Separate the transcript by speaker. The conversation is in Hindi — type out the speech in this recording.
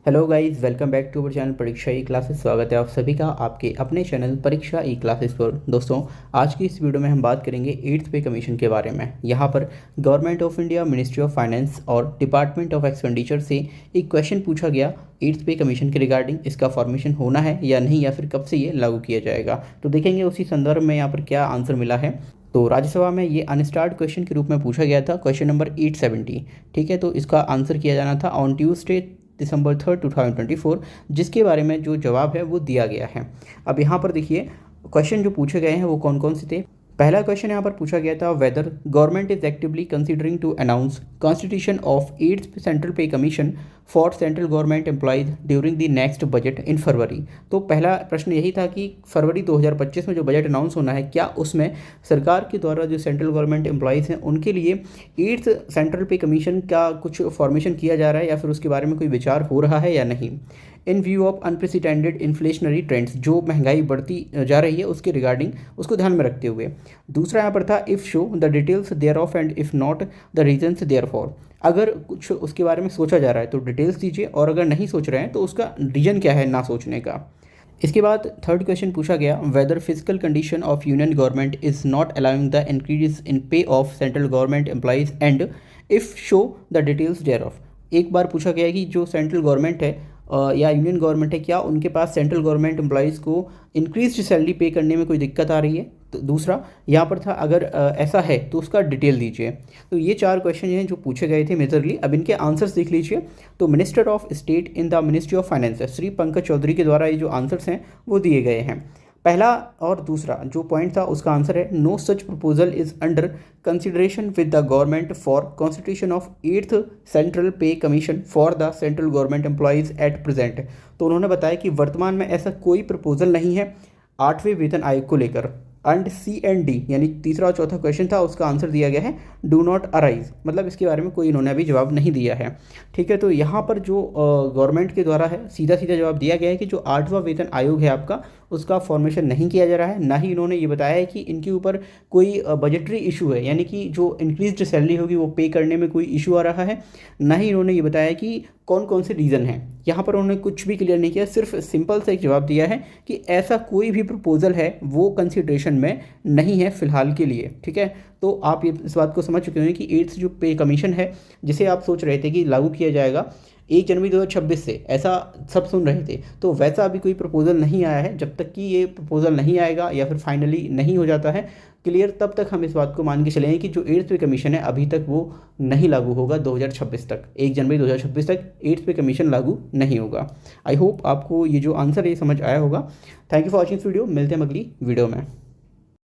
Speaker 1: Hello guys, welcome back to our channel Pariksha e classes. स्वागत है आप सभी का आपके अपने चैनल परीक्षा ई क्लासेस पर। दोस्तों, आज की इस वीडियो में हम बात करेंगे 8th पे कमीशन के बारे में। यहाँ पर government of India, ministry of finance और डिपार्टमेंट ऑफ एक्सपेंडिचर से एक क्वेश्चन पूछा गया 8th पे कमीशन के रिगार्डिंग। इसका फॉर्मेशन होना है या नहीं, या फिर कब से ये लागू किया जाएगा, तो देखेंगे उसी संदर्भ में यहाँ पर क्या आंसर मिला है। तो राज्यसभा में ये अनस्टार्ड क्वेश्चन के रूप में पूछा गया था, क्वेश्चन नंबर 870। ठीक है, तो इसका आंसर किया जाना था ऑन ट्यूसडे दिसंबर 3, 2024, जिसके बारे में जो जवाब है वो दिया गया है। अब यहाँ पर देखिए क्वेश्चन जो पूछे गए हैं वो कौन कौन से थे। पहला क्वेश्चन यहाँ पर पूछा गया था, whether government is actively considering to announce constitution of 8th central pay commission for central government employees during the next budget in February. तो पहला प्रश्न यही था कि फरवरी 2025 में जो बजट अनाउंस होना है, क्या उसमें सरकार के द्वारा जो सेंट्रल गवर्नमेंट एम्प्लॉयज़ हैं उनके लिए 8th सेंट्रल पे कमीशन का कुछ फॉर्मेशन किया जा रहा है, या फिर उसके बारे में कोई विचार हो रहा है या नहीं। इन view of unprecedented inflationary trends, जो महंगाई बढ़ती जा रही है उसके रिगार्डिंग, उसको ध्यान में रखते हुए। दूसरा यहाँ पर था, if show the details thereof and if not the reasons therefor. अगर कुछ उसके बारे में सोचा जा रहा है तो डिटेल्स दीजिए, और अगर नहीं सोच रहे हैं तो उसका रीजन क्या है ना सोचने का। इसके बाद थर्ड क्वेश्चन पूछा गया, whether physical condition of union government is not allowing the increase in pay of central government employees and if show the details thereof. एक बार पूछा गया कि जो सेंट्रल गवर्नमेंट है या यूनियन गवर्नमेंट है, क्या उनके पास सेंट्रल गवर्नमेंट एम्प्लॉयज़ को इंक्रीज सैलरी पे करने में कोई दिक्कत आ रही है। तो दूसरा यहाँ पर था, अगर ऐसा है तो उसका डिटेल दीजिए। तो ये चार क्वेश्चन हैं जो पूछे गए थे मेजरली। अब इनके आंसर्स देख लीजिए। तो minister of state in the ministry of finance Shri Pankaj Chaudhary के द्वारा ये जो आंसर्स हैं वो दिए गए हैं। पहला और दूसरा जो पॉइंट था उसका आंसर है, no such proposal is under consideration with the government for constitution of 8th central pay commission for the central government employees at present. तो उन्होंने बताया कि वर्तमान में ऐसा कोई प्रपोजल नहीं है 8वें वेतन आयोग को लेकर। एंड सी एंड डी, यानी तीसरा और चौथा क्वेश्चन था, उसका आंसर दिया गया है डू नॉट अराइज, मतलब इसके बारे में कोई इन्होंने अभी जवाब नहीं दिया है। ठीक है, तो यहाँ पर जो गवर्नमेंट के द्वारा है सीधा सीधा जवाब दिया गया है कि जो 8वां वेतन आयोग है आपका, उसका फॉर्मेशन नहीं किया जा रहा है। ना ही इन्होंने ये बताया है कि इनके ऊपर कोई बजटरी इशू है, यानी कि जो इंक्रीज्ड सैलरी होगी वो पे करने में कोई इशू आ रहा है। ना ही इन्होंने ये बताया कि कौन कौन से रीज़न हैं। यहाँ पर उन्होंने कुछ भी क्लियर नहीं किया, सिर्फ सिंपल सा एक जवाब दिया है कि ऐसा कोई भी प्रपोजल है वो कंसिडरेशन में नहीं है फ़िलहाल के लिए। ठीक है, तो आप ये इस बात को समझ चुके होंगे कि 8th जो पे कमीशन है, जिसे आप सोच रहे थे कि लागू किया जाएगा 1 जनवरी 2026 से, ऐसा सब सुन रहे थे, तो वैसा अभी कोई प्रपोजल नहीं आया है। जब तक कि ये प्रपोजल नहीं आएगा या फिर फाइनली नहीं हो जाता है क्लियर, तब तक हम इस बात को मान के चलेंगे कि जो 8th पे कमीशन है अभी तक वो नहीं लागू होगा। 2026 तक, 1 जनवरी 2026 तक 8th पे कमीशन लागू नहीं होगा। आई होप आपको ये जो आंसर है ये समझ आया होगा। Thank you for watching this video. मिलते हैं अगली वीडियो में।